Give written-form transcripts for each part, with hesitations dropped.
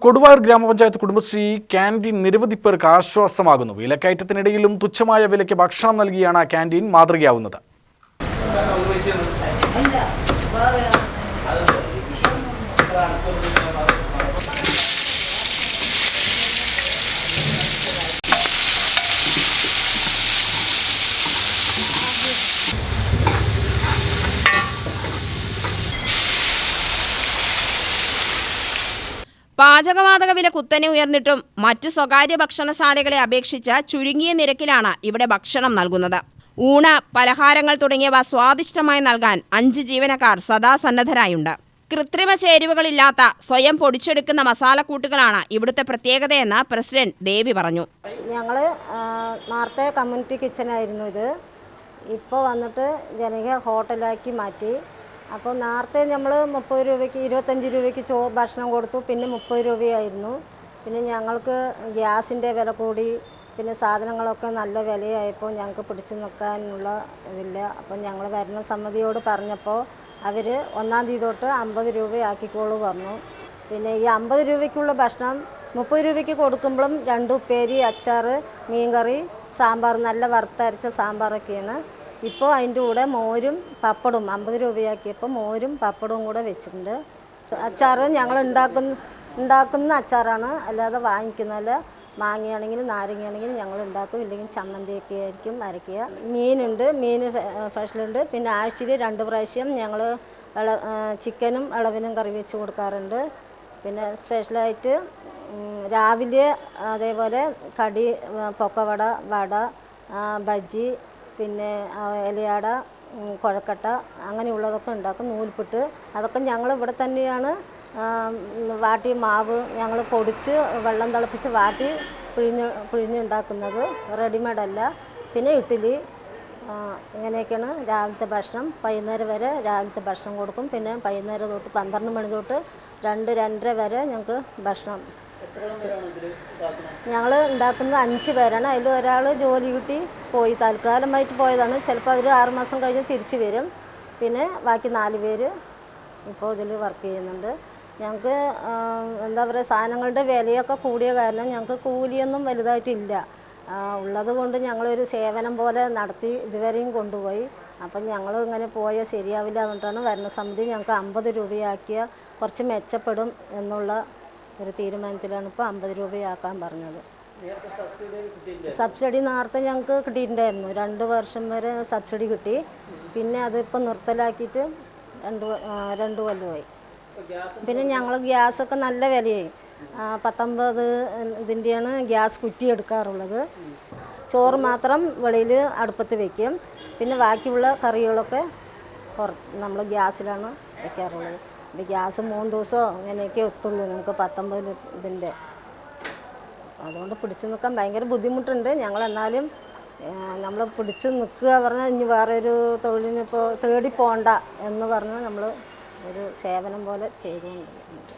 കൊടുവായൂർ ഗ്രാമപഞ്ചായത്ത് കുടുംബശ്രീ ക്യാൻറ്റീൻ നിരവധി പേർക്ക് ആശ്വാസമാകുന്നു. വിലക്കയറ്റത്തിനിടയിലും തുച്ഛമായ വിലയ്ക്ക് ഭക്ഷണം നൽകിയാണ് ക്യാൻറ്റീൻ മാതൃകയാവുന്നത്. പാചകവാതക വില കുത്തനെ ഉയർന്നിട്ടും മറ്റു സ്വകാര്യ ഭക്ഷണശാലകളെ അപേക്ഷിച്ച് ചുരുങ്ങിയ നിരക്കിലാണ് ഇവിടെ ഭക്ഷണം നൽകുന്നത്. ഊണ്, പലഹാരങ്ങൾ തുടങ്ങിയവ സ്വാദിഷ്ടമായി നൽകാൻ 5 ജീവനക്കാർ സദാ സന്നദ്ധരായുണ്ട്. കൃത്രിമ ചേരുവകളില്ലാത്ത സ്വയം പൊടിച്ചെടുക്കുന്ന മസാലക്കൂട്ടുകളാണ് ഇവിടുത്തെ പ്രത്യേകതയെന്ന് പ്രസിഡന്റ് ദേവി പറഞ്ഞു. ഞങ്ങൾ നേരത്തെ കമ്മ്യൂണിറ്റി കിച്ചനായിരുന്നു ഇത്. ഇപ്പോൾ വന്നിട്ട് ജനകീയ ഹോട്ടലാക്കി മാറ്റി. അപ്പോൾ നേരത്തെ നമ്മൾ 30 രൂപയ്ക്ക് 25 രൂപയ്ക്ക് ഭക്ഷണം കൊടുത്തു. പിന്നെ 30 രൂപയായിരുന്നു. പിന്നെ ഞങ്ങൾക്ക് ഗ്യാസിൻ്റെ വില കൂടി. പിന്നെ സാധനങ്ങളൊക്കെ നല്ല വിലയായപ്പോൾ ഞങ്ങൾക്ക് പിടിച്ചു നിൽക്കാനുള്ള ഇതില്ല. അപ്പം ഞങ്ങൾ ഭരണസമിതിയോട് പറഞ്ഞപ്പോൾ അവർ 1-ാം തീയതി തൊട്ട് 50 രൂപയാക്കിക്കോളൂ പറഞ്ഞു. പിന്നെ ഈ 50 രൂപയ്ക്കുള്ള ഭക്ഷണം 30 രൂപയ്ക്ക് കൊടുക്കുമ്പോഴും 2 ഉപ്പേരി, അച്ചാർ, മീൻകറി, സാമ്പാർ, നല്ല വറുത്തരച്ച സാമ്പാറൊക്കെയാണ്. ഇപ്പോൾ അതിൻ്റെ കൂടെ മോരും പപ്പടവും 50 രൂപയാക്കിയപ്പോൾ മോരും പപ്പടവും കൂടെ വെച്ചിട്ടുണ്ട്. അച്ചാർ ഞങ്ങൾ ഉണ്ടാക്കുന്ന അച്ചാറാണ്, അല്ലാതെ വാങ്ങിക്കുന്നതല്ല. മാങ്ങയാണെങ്കിലും നാരങ്ങയാണെങ്കിലും ഞങ്ങൾ ഉണ്ടാക്കും. ഇല്ലെങ്കിൽ ചമ്മന്തിയൊക്കെ ആയിരിക്കും അരയ്ക്കുക. മീനുണ്ട്, മീൻ ഫ്രഷിലുണ്ട്. പിന്നെ ആഴ്ചയിൽ 2 പ്രാവശ്യം ഞങ്ങൾ ചിക്കനും ഇളവിനും കറി വെച്ച് കൊടുക്കാറുണ്ട്. പിന്നെ സ്പെഷ്യലായിട്ട് രാവിലെ അതേപോലെ കടി, പൊക്കവട, വട, ബജ്ജി, പിന്നെ ഇലയട, കുഴക്കട്ട അങ്ങനെയുള്ളതൊക്കെ ഉണ്ടാക്കും. നൂൽപുട്ട് അതൊക്കെ ഞങ്ങൾ ഇവിടെ തന്നെയാണ് വാട്ടി. മാവ് ഞങ്ങൾ പൊടിച്ച് വെള്ളം തിളപ്പിച്ച് വാട്ടി പിഴിഞ്ഞുണ്ടാക്കുന്നത്, റെഡിമെയ്ഡ് അല്ല. പിന്നെ ഇഡ്ഡലി, ഇങ്ങനെയൊക്കെയാണ് രാവിലത്തെ ഭക്ഷണം. വൈകുന്നേരം വരെ രാവിലത്തെ ഭക്ഷണം കൊടുക്കും. പിന്നെ വൈകുന്നേരം തൊട്ട് 12 മണി തൊട്ട് 2-2:30 വരെ ഞങ്ങൾക്ക് ഭക്ഷണം. ഞങ്ങൾ ഉണ്ടാക്കുന്ന 5 പേരാണ്. അതിൽ ഒരാൾ ജോലി കിട്ടി പോയി, താൽക്കാലമായിട്ട് പോയതാണ്. ചിലപ്പോൾ അവർ 6 മാസം കഴിഞ്ഞ് തിരിച്ചു വരും. പിന്നെ ബാക്കി 4 പേര് ഇപ്പോൾ ഇതിൽ വർക്ക് ചെയ്യുന്നുണ്ട്. ഞങ്ങൾക്ക് എന്താ പറയുക, സാധനങ്ങളുടെ വിലയൊക്കെ കൂടിയ കാരണം ഞങ്ങൾക്ക് കൂലിയൊന്നും വലുതായിട്ടില്ല. ഉള്ളത് കൊണ്ട് ഞങ്ങളൊരു സേവനം പോലെ നടത്തി ഇതുവരെയും കൊണ്ടുപോയി. അപ്പം ഞങ്ങൾ ഇങ്ങനെ പോയാൽ ശരിയാവില്ല എന്നിട്ടാണ് ഭരണസമിതി ഞങ്ങൾക്ക് 50 രൂപയാക്കിയ കുറച്ച് മെച്ചപ്പെടും എന്നുള്ള ഒരു തീരുമാനത്തിലാണ് ഇപ്പോൾ 50 രൂപയാക്കാൻ പറഞ്ഞത്. സബ്സിഡി നേരത്തെ ഞങ്ങൾക്ക് കിട്ടിയിട്ടുണ്ടായിരുന്നു. 2 വർഷം വരെ സബ്സിഡി കിട്ടി. പിന്നെ അതിപ്പോൾ നിർത്തലാക്കിയിട്ട് 2 കൊല്ലമായി. പിന്നെ ഞങ്ങൾ ഗ്യാസൊക്കെ നല്ല വിലയായി. 19 ഇതിൻ്റെയാണ് ഗ്യാസ് കുറ്റി എടുക്കാറുള്ളത്. ചോറ് മാത്രം വെളിയിൽ അടുപ്പത്ത് വയ്ക്കും. പിന്നെ ബാക്കിയുള്ള കറികളൊക്കെ നമ്മൾ ഗ്യാസിലാണ് വയ്ക്കാറുള്ളത്. ഇപ്പോൾ ഗ്യാസ് 3 ദിവസമോ അങ്ങനെയൊക്കെ എത്തുള്ളൂ നമുക്ക് 19 ഇതിൻ്റെ. അതുകൊണ്ട് പിടിച്ചു നിൽക്കാൻ ഭയങ്കര ബുദ്ധിമുട്ടുണ്ട്. ഞങ്ങളെന്നാലും നമ്മൾ പിടിച്ച് നിൽക്കുക പറഞ്ഞാൽ ഇനി വേറൊരു തൊഴിലിനിപ്പോൾ തേടി പോകണ്ട എന്ന് പറഞ്ഞ് നമ്മൾ ഒരു സേവനം പോലെ ചെയ്തുകൊണ്ടിരിക്കുന്നത്.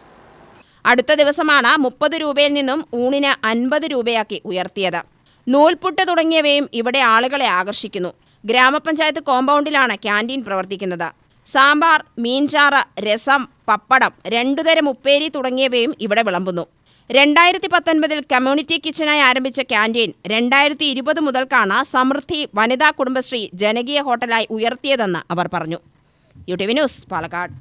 അടുത്ത ദിവസമാണ് 30 രൂപയിൽ നിന്നും ഊണിന് 50 രൂപയാക്കി ഉയർത്തിയത്. നൂൽപുട്ട് തുടങ്ങിയവയും ഇവിടെ ആളുകളെ ആകർഷിക്കുന്നു. ഗ്രാമപഞ്ചായത്ത് കോമ്പൗണ്ടിലാണ് ക്യാൻറ്റീൻ പ്രവർത്തിക്കുന്നത്. സാമ്പാർ, മീൻചാറ്, രസം, പപ്പടം, 2 തരം ഉപ്പേരി തുടങ്ങിയവയും ഇവിടെ വിളമ്പുന്നു. 2019 കമ്മ്യൂണിറ്റി കിച്ചനായി ആരംഭിച്ച ക്യാൻറ്റീൻ 2020 മുതൽക്കാണ് സമൃദ്ധി വനിതാ കുടുംബശ്രീ ജനകീയ ഹോട്ടലായി ഉയർത്തിയതെന്ന് അവർ പറഞ്ഞു. UTV news, Palakkad.